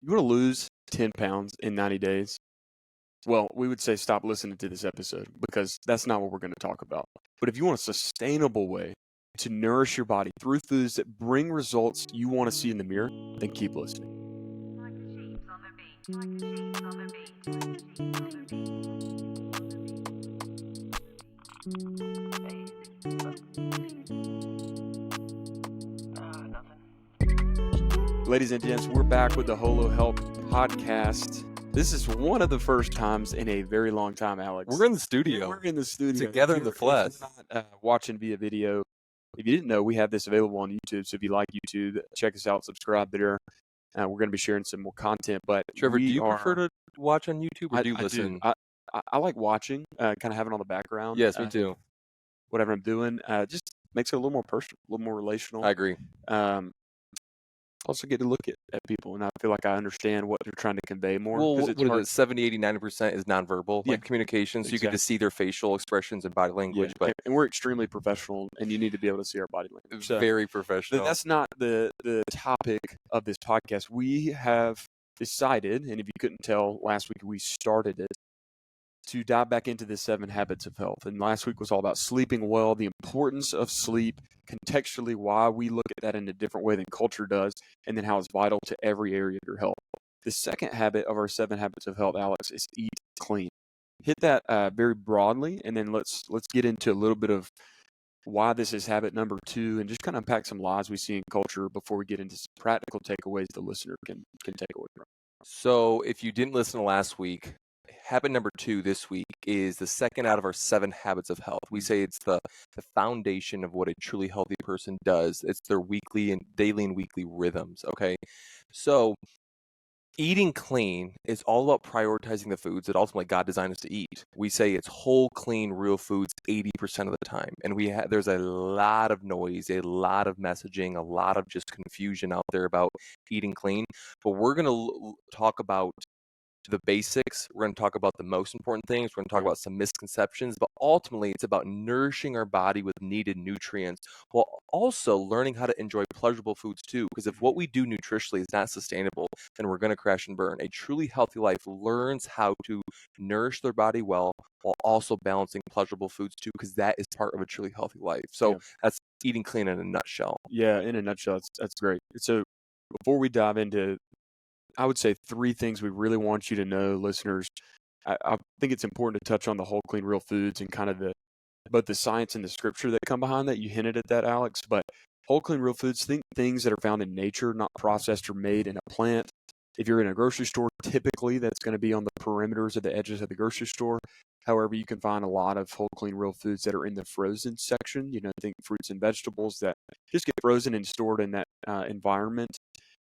You want to lose 10 pounds in 90 days? Well, we would say stop listening to this episode because that's not what we're going to talk about. But if you want a sustainable way to nourish your body through foods that bring results you want to see in the mirror, then keep listening. Like the sheeps on the beat, like the sheeps on the beat, like the sheeps on the beat, nothing. Ladies and gents, we're back with the Holo Health podcast. This is one of the first times in a very long time, Alex. We're in the studio. We're in the studio. Together in the flesh. If you're not watching via video, if you didn't know, we have this available on YouTube. So if you like YouTube, check us out, subscribe there. We're going to be sharing some more content. But Trevor, do you prefer to watch on YouTube or do you listen? I like watching, kind of having it on the background. Yes, me too. Whatever I'm doing, just makes it a little more personal, a little more relational. I agree. Also get to look at people, and I feel like I understand what they're trying to convey more. Well, what is it? 70, 80, 90% is nonverbal, like communication, so exactly. You get to see their facial expressions and body language. Yeah. And we're extremely professional, and you need to be able to see our body language. So, very professional. That's not the topic of this podcast. We have decided, and if you couldn't tell, last week we started it, to dive back into the 7 habits of health. And last week was all about sleeping well, the importance of sleep, contextually why we look at that in a different way than culture does, and then how it's vital to every area of your health. The second habit of our 7 habits of health, Alex, is eat clean. Hit that very broadly, and then let's get into a little bit of why this is habit number 2, and just kind of unpack some lies we see in culture before we get into some practical takeaways the listener can take away from. So if you didn't listen to last week, habit number 2 this week is the second out of our 7 habits of health. We say it's the foundation of what a truly healthy person does. It's their daily and weekly rhythms, okay? So eating clean is all about prioritizing the foods that ultimately God designed us to eat. We say it's whole, clean, real foods 80% of the time. And there's a lot of noise, a lot of messaging, a lot of just confusion out there about eating clean. But we're going to talk about the basics. We're going to talk about the most important things. We're going to talk about some misconceptions, but ultimately it's about nourishing our body with needed nutrients while also learning how to enjoy pleasurable foods too. Because if what we do nutritionally is not sustainable, then we're going to crash and burn. A truly healthy life learns how to nourish their body well while also balancing pleasurable foods too, because that is part of a truly healthy life. So that's eating clean in a nutshell. Yeah, in a nutshell, that's great. So before we dive into, I would say 3 things we really want you to know, listeners. I think it's important to touch on the whole, clean, real foods and kind of both the science and the scripture that come behind that. You hinted at that, Alex. But whole, clean, real foods, think things that are found in nature, not processed or made in a plant. If you're in a grocery store, typically that's going to be on the perimeters of the edges of the grocery store. However, you can find a lot of whole, clean, real foods that are in the frozen section. Think fruits and vegetables that just get frozen and stored in that environment.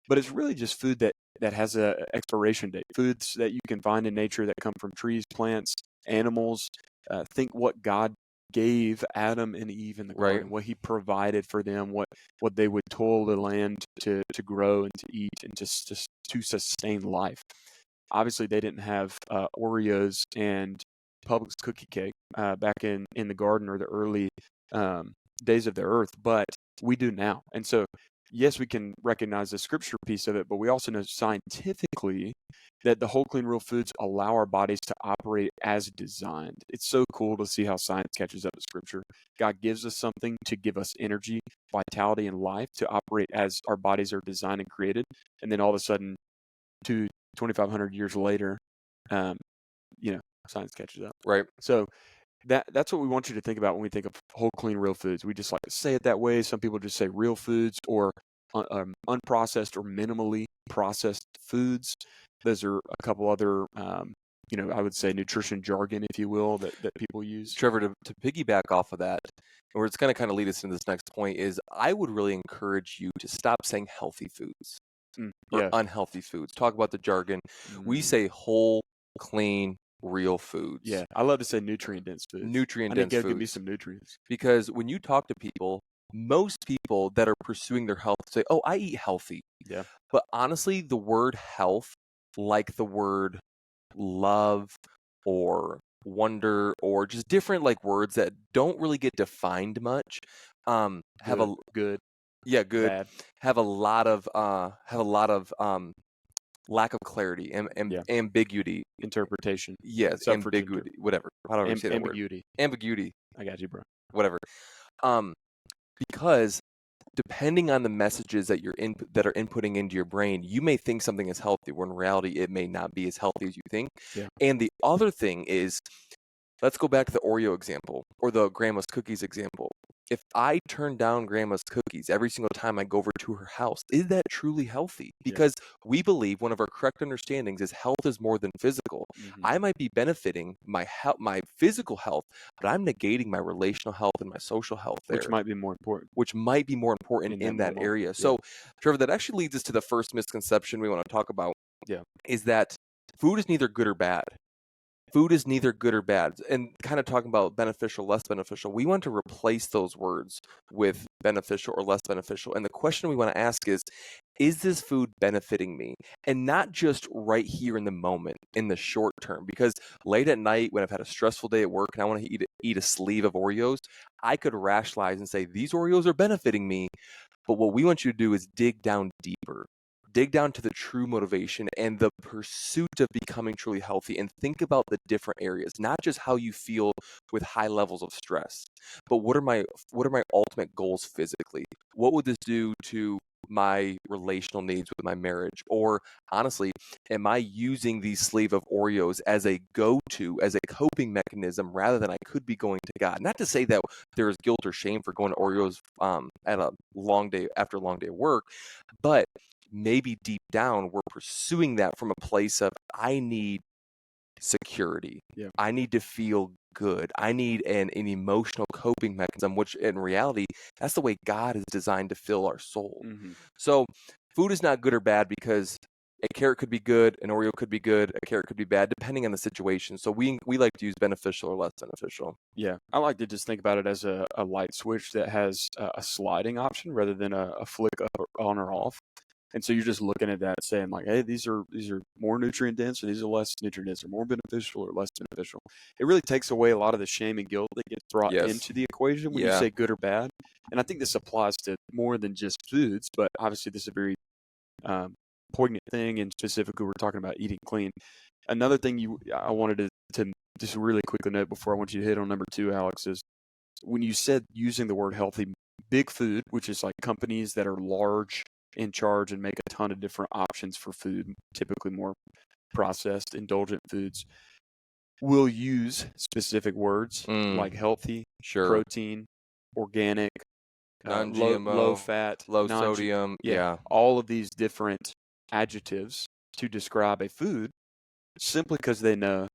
But it's really just food that has a expiration date. Foods that you can find in nature that come from trees, plants, animals. Think what God gave Adam and Eve in the garden, what He provided for them, what they would toil the land to grow and to eat and just to sustain life. Obviously, they didn't have Oreos and Publix cookie cake back in the garden or the early days of the earth, but we do now. And so, yes, we can recognize the scripture piece of it, but we also know scientifically that the whole, clean, real foods allow our bodies to operate as designed. It's so cool to see how science catches up to scripture. God gives us something to give us energy, vitality, and life to operate as our bodies are designed and created. And then all of a sudden, 2,500 years later, science catches up. Right. So that's what we want you to think about when we think of whole, clean, real foods. We just like to say it that way. Some people just say real foods or unprocessed or minimally processed foods. Those are a couple other, I would say nutrition jargon, if you will, that people use. Trevor, to piggyback off of that, where it's going to kind of lead us into this next point is I would really encourage you to stop saying healthy foods or unhealthy foods. Talk about the jargon. We say whole, clean, real foods. Yeah, I love to say nutrient-dense foods. Nutrient-dense foods. Give me some nutrients. Because when you talk to people, most people that are pursuing their health say, oh, I eat healthy. Yeah. But honestly, the word health, like the word love or wonder or just different like words that don't really get defined much, good. Bad. Have a lot of lack of clarity, Yeah. ambiguity. Interpretation. Yes, It's up for ambiguity, whatever. How do I say that word? ambiguity. Ambiguity, I got you, bro. whatever. Um, because depending on the messages that that are inputting into your brain, you may think something is healthy when in reality it may not be as healthy as you think. Yeah. And the other thing is, let's go back to the Oreo example or the grandma's cookies example. If I turn down grandma's cookies every single time I go over to her house, is that truly healthy? Yeah. Because we believe one of our correct understandings is health is more than physical. Mhm. I might be benefiting my physical health, but I'm negating my relational health and my social health there, Which might be more important which might be more important in that moment. area. Yeah. So, Trevor, that actually leads us to the first misconception we want to talk about. Yeah. Is that food is neither good or bad. Food is neither good or bad. And kind of talking about beneficial, less beneficial, we want to replace those words with beneficial or less beneficial. And the question we want to ask is this food benefiting me? And not just right here in the moment, in the short term. Because late at night, when I've had a stressful day at work and I want to eat a sleeve of Oreos, I could rationalize and say, these Oreos are benefiting me. But what we want you to do is dig down deeper. Dig down to the true motivation and the pursuit of becoming truly healthy, and think about the different areas, not just how you feel with high levels of stress, but what are my ultimate goals physically? What would this do to my relational needs with my marriage? Or honestly, am I using these sleeve of Oreos as a go-to, as a coping mechanism rather than I could be going to God? Not to say that there is guilt or shame for going to Oreos at a long day after a long day of work, but maybe deep down we're pursuing that from a place of I need security. Yeah. I need to feel good. I need an emotional coping mechanism, which in reality, that's the way God is designed to fill our soul. Mm-hmm. So food is not good or bad because a carrot could be good, an Oreo could be good, a carrot could be bad, depending on the situation. So we like to use beneficial or less beneficial. Yeah. I like to just think about it as a light switch that has a sliding option rather than a flick up or on or off. And so you're just looking at that saying like, hey, these are more nutrient dense or these are less nutrient dense or more beneficial or less beneficial. It really takes away a lot of the shame and guilt that gets brought Yes. into the equation when you Yeah. say good or bad. And I think this applies to more than just foods, but obviously this is a very poignant thing, and specifically we're talking about eating clean. Another thing I wanted to just really quickly note before I want you to hit on number 2, Alex, is when you said using the word healthy, big food, which is like companies that are large in charge and make a ton of different options for food, typically more processed, indulgent foods, will use specific words like healthy, Sure. protein, organic, Non-GMO, low fat, low sodium. Yeah. all of these different adjectives to describe a food simply because they know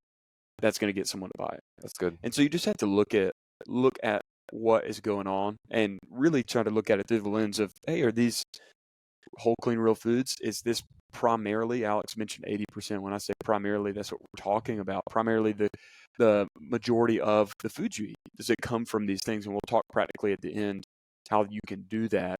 that's going to get someone to buy it. That's good. And so you just have to look at what is going on and really try to look at it through the lens of, hey, are these whole, clean, real foods? Is this primarily, Alex mentioned 80%. When I say primarily, that's what we're talking about. Primarily the majority of the food you eat. Does it come from these things? And we'll talk practically at the end how you can do that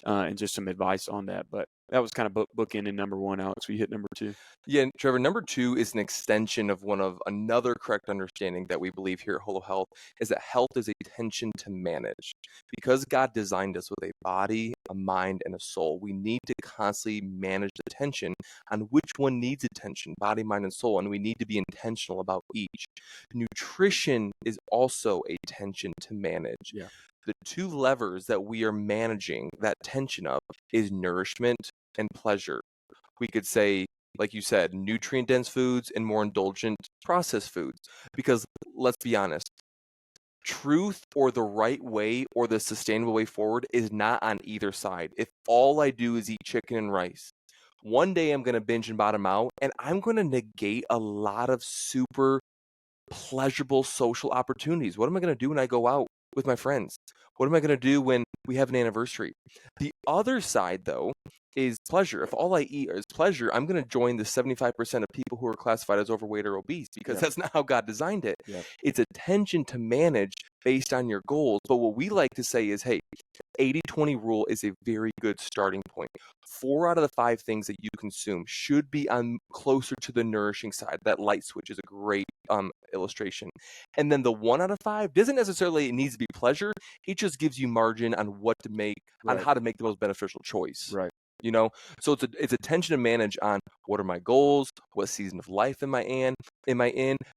and just some advice on that. But that was kind of bookending number 1, Alex. We hit number 2. Yeah, and Trevor, number 2 is an extension of another correct understanding that we believe here at Holo Health, is that health is a tension to manage. Because God designed us with a body, a mind, and a soul, we need to constantly manage the tension on which one needs attention, body, mind, and soul, and we need to be intentional about each. Nutrition is also a tension to manage. Yeah. The 2 levers that we are managing that tension of is nourishment and pleasure. We could say, like you said, nutrient-dense foods and more indulgent processed foods. Because let's be honest, truth or the right way or the sustainable way forward is not on either side. If all I do is eat chicken and rice, one day I'm going to binge and bottom out, and I'm going to negate a lot of super pleasurable social opportunities. What am I going to do when I go out with my friends? What am I going to do when we have an anniversary? The other side, though, is pleasure. If all I eat is pleasure, I'm going to join the 75% of people who are classified as overweight or obese, because that's not how God designed it. Yeah. It's a tension to manage based on your goals. But what we like to say is, hey, 80-20 rule is a very good starting point. 4 out of the 5 things that you consume should be on closer to the nourishing side. That light switch is a great illustration. And then the 1 out of 5 doesn't necessarily need to be pleasure. It just gives you margin on what to make, on Right. how to make the most beneficial choice. Right. you know? So it's attention to manage on what are my goals, what season of life am I in,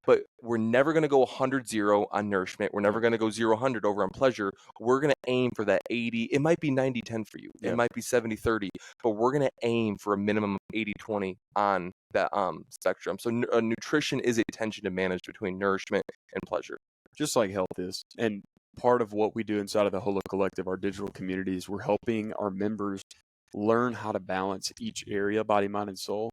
but we're never going to go 100-0 on nourishment. We're never Yep. going to go 0-100 over on pleasure. We're going to aim for that 80. It might be 90-10 for you. It Yep. might be 70-30, but we're going to aim for a minimum of 80-20 on that spectrum. So nutrition is a tension to manage between nourishment and pleasure. Just like health is. And part of what we do inside of the Holo Collective, our digital communities, we're helping our members learn how to balance each area, body, mind, and soul.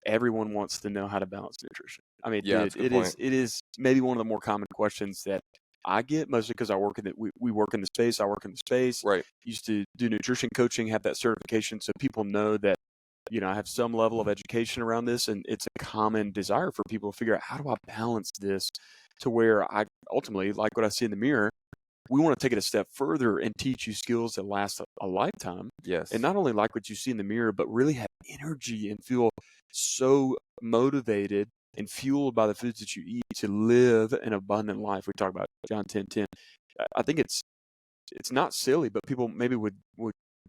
Everyone wants to know how to balance nutrition. I mean, Yeah, dude, that's a good point. it is maybe one of the more common questions that I get, mostly because I work in we work in the space. I work in the space. Right. Used to do nutrition coaching, have that certification, so people know that I have some level of education around this, and it's a common desire for people to figure out, how do I balance this to where I ultimately, like what I see in the mirror, we want to take it a step further and teach you skills that last a lifetime. Yes. And not only like what you see in the mirror, but really have energy and feel so motivated and fueled by the foods that you eat to live an abundant life. We talk about John 10:10. I think it's not silly, but people maybe would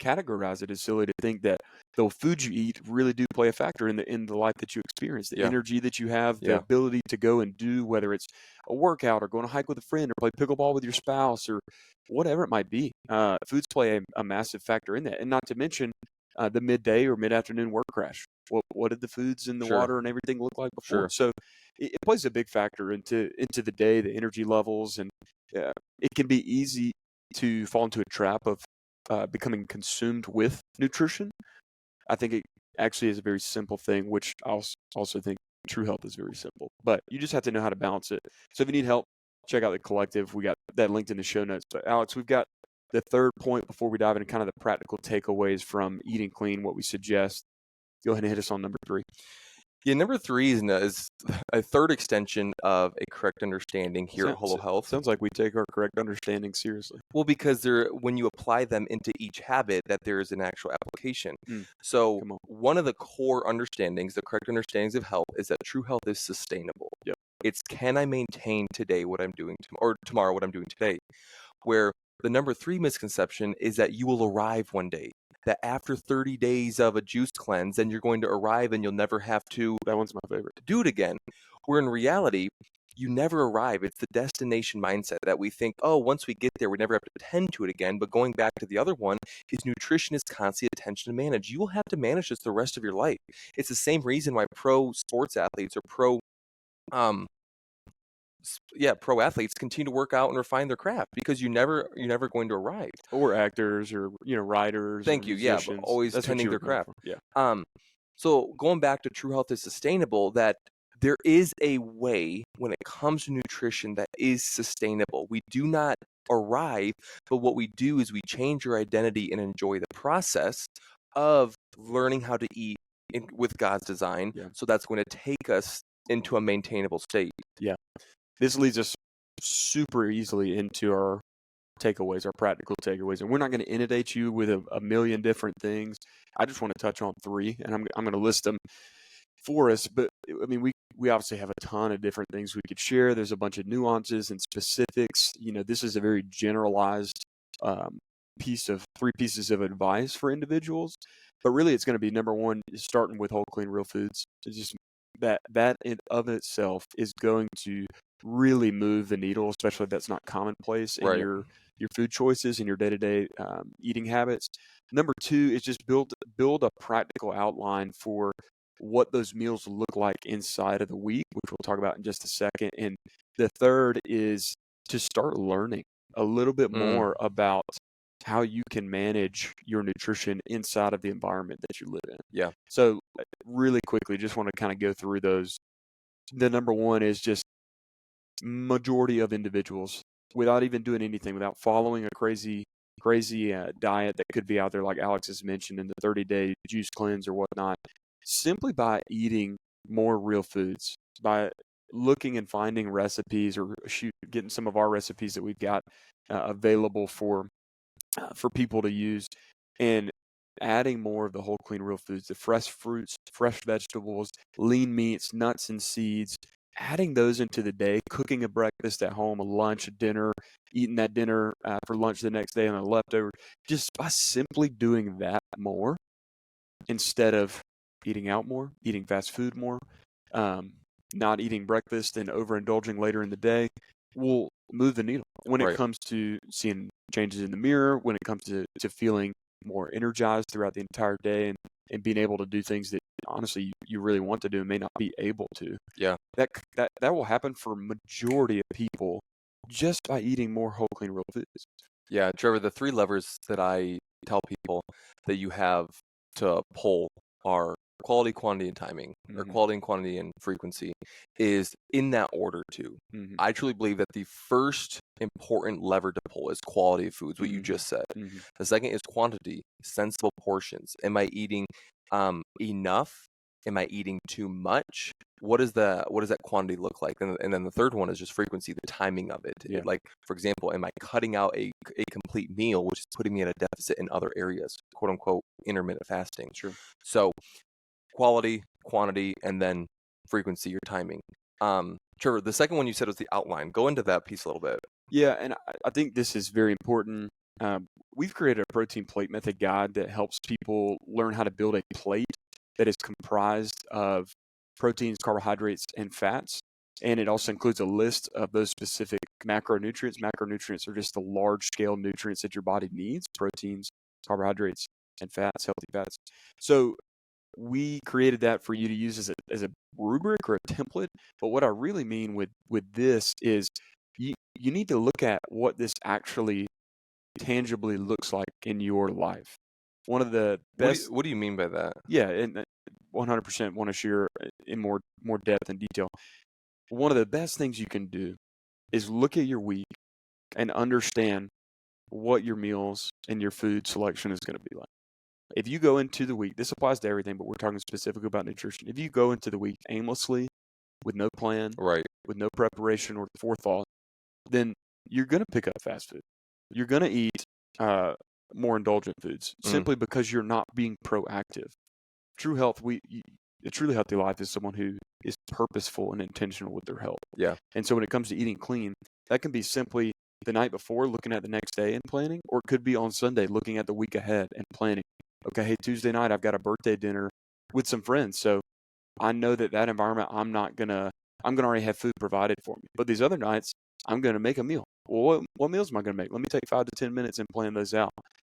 categorize it as silly to think that the foods you eat really do play a factor in the life that you experience, the Yeah. energy that you have, the Yeah. ability to go and do, whether it's a workout or going to hike with a friend or play pickleball with your spouse or whatever it might be. Foods play a massive factor in that, and not to mention the midday or mid-afternoon work crash. What did the foods and the Sure. water and everything look like before? Sure. So it plays a big factor into the day, the energy levels, and it can be easy to fall into a trap of becoming consumed with nutrition. I think it actually is a very simple thing, which I also think true health is very simple. But you just have to know how to balance it. So if you need help, check out the collective. We got that linked in the show notes. But Alex, we've got the third point before we dive into kind of the practical takeaways from eating clean, what we suggest. Go ahead and hit us on number 3. Yeah, number 3 is a third extension of a correct understanding here at Holo Health. Sounds like we take our correct understanding seriously. Well, because when you apply them into each habit, that there is an actual application. So Come on. one of the core understandings, the correct understandings of health, is that true health is sustainable. Yep. It's, can I maintain today what I'm doing or tomorrow what I'm doing today? Where the number 3 misconception is that you will arrive one day. That after 30 days of a juice cleanse, then you're going to arrive and you'll never have to That one's my favorite. do it again. Where in reality, you never arrive. It's the destination mindset that we think, oh, once we get there, we never have to tend to it again. But going back to the other one, is nutrition is constant attention to manage. You will have to manage this the rest of your life. It's the same reason why pro sports athletes or pro athletes continue to work out and refine their craft, because you're never going to arrive. Or actors or writers. Thank or you. Yeah, but musicians. always That's what tending you their were going craft. for. Yeah. So going back to true health is sustainable, that there is a way when it comes to nutrition that is sustainable. We do not arrive, but what we do is we change your identity and enjoy the process of learning how to eat with God's design. Yeah. So that's going to take us into a maintainable state. Yeah. This leads us super easily into our takeaways, our practical takeaways. And we're not going to inundate you with a million different things. I just want to touch on 3, and I'm going to list them for us. But I mean, we obviously have a ton of different things we could share. There's a bunch of nuances and specifics. This is a very generalized 3 pieces of advice for individuals. But really, it's going to be number 1, starting with whole, clean, real foods. It's just that in of itself is going to really move the needle, especially if that's not commonplace in Right. your food choices and your day-to-day eating habits. Number 2 is just build a practical outline for what those meals look like inside of the week, which we'll talk about in just a second. And the third is to start learning a little bit more about how you can manage your nutrition inside of the environment that you live in. Yeah. So really quickly, just want to kind of go through those. The number 1 is just majority of individuals, without even doing anything, without following a crazy diet that could be out there, like Alex has mentioned, in the 30-day juice cleanse or whatnot, simply by eating more real foods, by looking and finding recipes, or getting some of our recipes that we've got available for people to use, and adding more of the whole, clean, real foods, the fresh fruits, fresh vegetables, lean meats, nuts and seeds, adding those into the day, cooking a breakfast at home, a lunch, a dinner, eating that dinner for lunch the next day on a leftover. Just by simply doing that more, instead of eating out more, eating fast food more, not eating breakfast and overindulging later in the day, will move the needle when it Right. comes to seeing changes in the mirror, when it comes to feeling more energized throughout the entire day, and being able to do things that honestly you really want to do and may not be able to. Yeah. That will happen for majority of people just by eating more whole, clean, real foods. Yeah, Trevor, the three levers that I tell people that you have to pull are quality, quantity, and timing, or Mhm. quality and quantity and frequency, is in that order too. Mhm. I truly believe that the first important lever to pull is quality of foods, what you Mhm. just said. Mhm. The second is quantity, sensible portions. Am I eating enough? Am I eating too much? What does that quantity look like? And then the third one is just frequency, the timing of it. Yeah. Like, for example, am I cutting out a complete meal, which is putting me at a deficit in other areas, quote unquote, intermittent fasting. Sure. So quality, quantity, and then frequency or timing. Trevor, the second one you said was the outline. Go into that piece a little bit. Yeah, and I think this is very important. We've created a protein plate method guide that helps people learn how to build a plate that is comprised of proteins, carbohydrates, and fats. And it also includes a list of those specific macronutrients. Macronutrients are just the large scale nutrients that your body needs: proteins, carbohydrates, and fats, healthy fats. So we created that for you to use as a rubric or a template. But what I really mean with this is you need to look at what this actually tangibly looks like in your life. One of the best, What do you mean by that? yeah, and 100% want to share in more depth and detail. One of the best things you can do is look at your week and understand what your meals and your food selection is going to be like. If you go into the week, this applies to everything, but we're talking specifically about nutrition. If you go into the week aimlessly, with no plan, Right. with no preparation or forethought, then you're going to pick up fast food. You're going to eat more indulgent foods simply because you're not being proactive. True health, a truly healthy life is someone who is purposeful and intentional with their health. Yeah. And so when it comes to eating clean, that can be simply the night before looking at the next day and planning, or it could be on Sunday looking at the week ahead and planning. Okay, hey, Tuesday night I've got a birthday dinner with some friends, so I know that environment I'm gonna already have food provided for me. But these other nights I'm gonna make a meal. Well, what meals am I gonna make? Let me take 5 to 10 minutes and plan those out.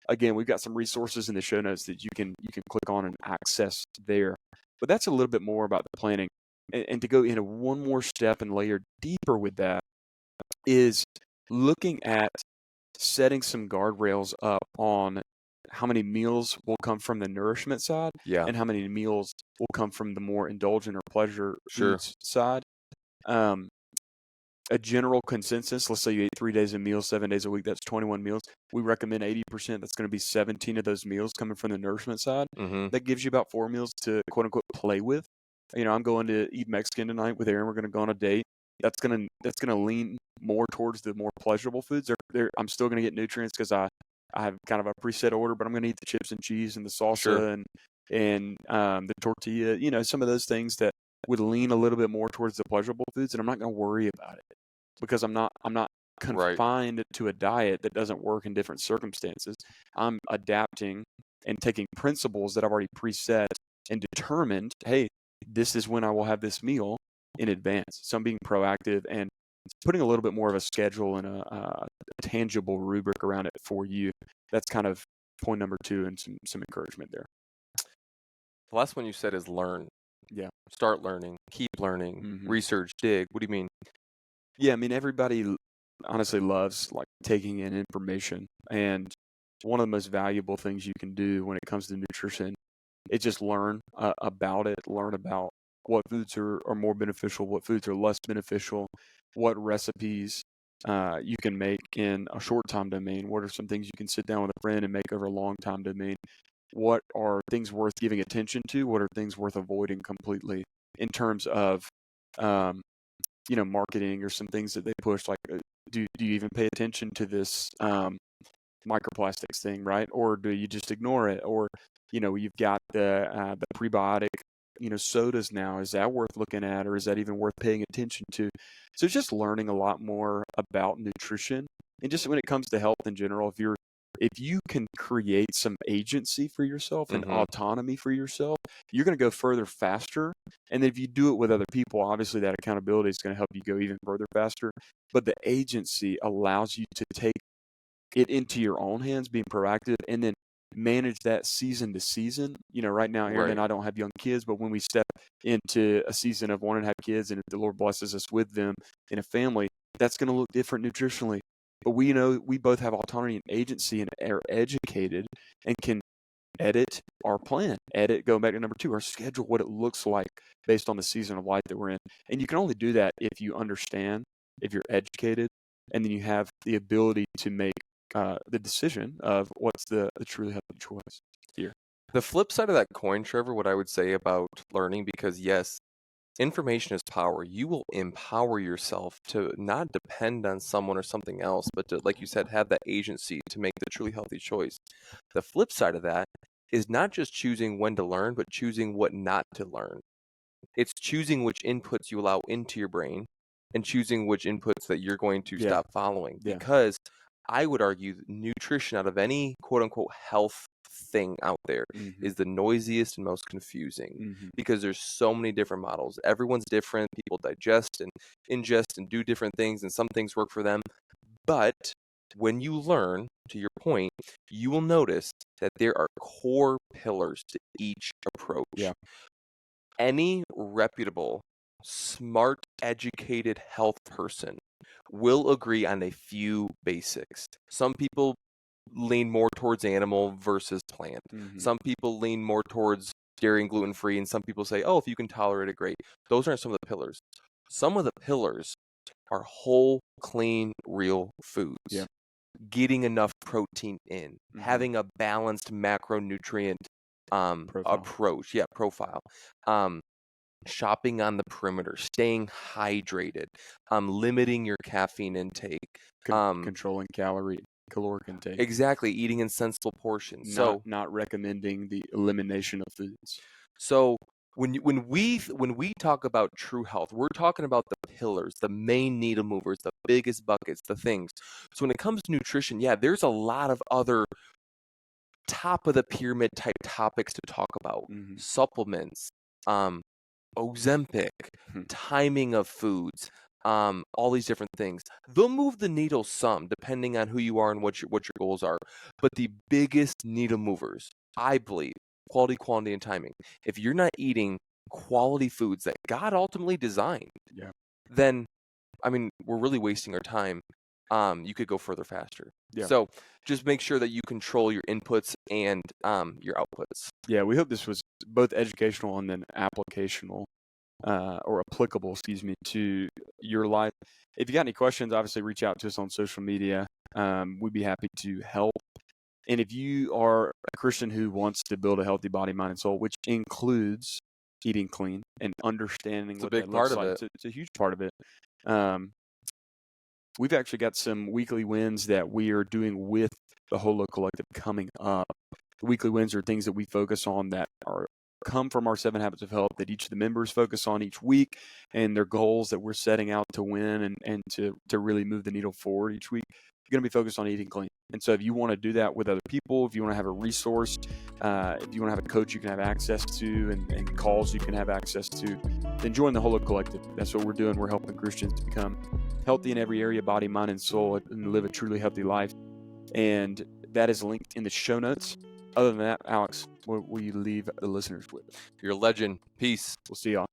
Again, we've got some resources in the show notes that you can click on and access there. But that's a little bit more about the planning. And to go into one more step and layer deeper with that is looking at setting some guardrails up on how many meals will come from the nourishment side Yeah. and how many meals will come from the more indulgent or pleasure Sure. foods side. Um, a general consensus, let's say you ate 3 days of meals, 7 days a week, that's 21 meals. We recommend 80%. That's going to be 17 of those meals coming from the nourishment side. Mm-hmm. That gives you about 4 meals to quote unquote play with. I'm going to eat Mexican tonight with Aaron. We're going to go on a date. That's gonna lean more towards the more pleasurable foods. I'm still gonna get nutrients because I have kind of a preset order, but I'm gonna eat the chips and cheese and the salsa Sure. and the tortilla. Some of those things that would lean a little bit more towards the pleasurable foods, and I'm not gonna worry about it because I'm not Right. confined to a diet that doesn't work in different circumstances. I'm adapting and taking principles that I've already preset and determined, hey, this is when I will have this meal in advance. So I'm being proactive and putting a little bit more of a schedule and a tangible rubric around it for you. That's kind of point number 2 and some encouragement there. The last one you said is learn. Yeah. Start learning. Keep learning. Mhm. Research. Dig. What do you mean? Yeah, I mean, everybody honestly loves like taking in information, and one of the most valuable things you can do when it comes to nutrition is just learn about it, learn about what foods are more beneficial, what foods are less beneficial, what recipes you can make in a short time domain, what are some things you can sit down with a friend and make over a long time domain, what are things worth giving attention to, what are things worth avoiding completely in terms of marketing or some things that they push, like do you even pay attention to this microplastics thing, right? Or do you just ignore it? Or you've got the prebiotic sodas now. Is that worth looking at, or is that even worth paying attention to? So it's just learning a lot more about nutrition, and just when it comes to health in general, if you can create some agency for yourself and autonomy for yourself, you're going to go further faster. And then if you do it with other people, obviously that accountability is going to help you go even further faster. But the agency allows you to take it into your own hands, being proactive, and then manage that season to season. Right now, Aaron and I don't have young kids, but when we step into a season of wanting to have kids, and if the Lord blesses us with them in a family, that's going to look different nutritionally. But we know we both have autonomy and agency and are educated and can edit our plan, going back to number 2, our schedule, what it looks like based on the season of life that we're in. And you can only do that if you understand, if you're educated, and then you have the ability to make the decision of what's the truly healthy choice here. The flip side of that coin, Trevor, what I would say about learning, because yes, information is power. You will empower yourself to not depend on someone or something else, but to, like you said, have that agency to make the truly healthy choice. The flip side of that is not just choosing when to learn, but choosing what not to learn. It's choosing which inputs you allow into your brain and choosing which inputs that you're going to stop following. Yeah. Because I would argue that nutrition, out of any quote unquote health thing out there, is the noisiest and most confusing because there's so many different models. Everyone's different. People digest and ingest and do different things, and some things work for them. But when you learn, to your point, you will notice that there are core pillars to each approach. Yeah. Any reputable, smart, educated health person will agree on a few basics. Some people lean more towards animal versus plant. Some people lean more towards dairy and gluten-free, and some people say, oh, if you can tolerate it, great. Those aren't some of the pillars. Some of the pillars are whole, clean, real foods. Yeah. Getting enough protein in, having a balanced macronutrient approach, profile. Shopping on the perimeter, staying hydrated, limiting your caffeine intake, controlling caloric intake. Exactly, eating in sensible portions. Not recommending the elimination of foods. So when we talk about true health, we're talking about the pillars, the main needle movers, the biggest buckets, the things. So when it comes to nutrition, there's a lot of other top of the pyramid type topics to talk about. Supplements, Ozempic, timing of foods, all these different things. They'll move the needle some depending on who you are and what your goals are. But the biggest needle movers, I believe, quality, quantity, and timing. If you're not eating quality foods that God ultimately designed, then we're really wasting our time. You could go further faster. So just make sure that you control your inputs and your outputs. Yeah, we hope this was both educational and then applicational or applicable, to your life. If you got any questions, obviously reach out to us on social media. We'd be happy to help. And if you are a Christian who wants to build a healthy body, mind, and soul, which includes eating clean and understanding what that looks like, it's a huge part of it. We've actually got some weekly wins that we are doing with the Holo Collective coming up. The weekly wins are things that we focus on that come from our 7 Habits of Health that each of the members focus on each week, and their goals that we're setting out to win and to really move the needle forward each week. You're going to be focused on eating clean. And so if you want to do that with other people, if you want to have a resource, if you want to have a coach you can have access to and calls you can have access to, then join the Holo Collective. That's what we're doing. We're helping Christians to become healthy in every area, body, mind, and soul, and live a truly healthy life. And that is linked in the show notes. Other than that, Alex, what will you leave the listeners with? You're a legend. Peace. We'll see y'all.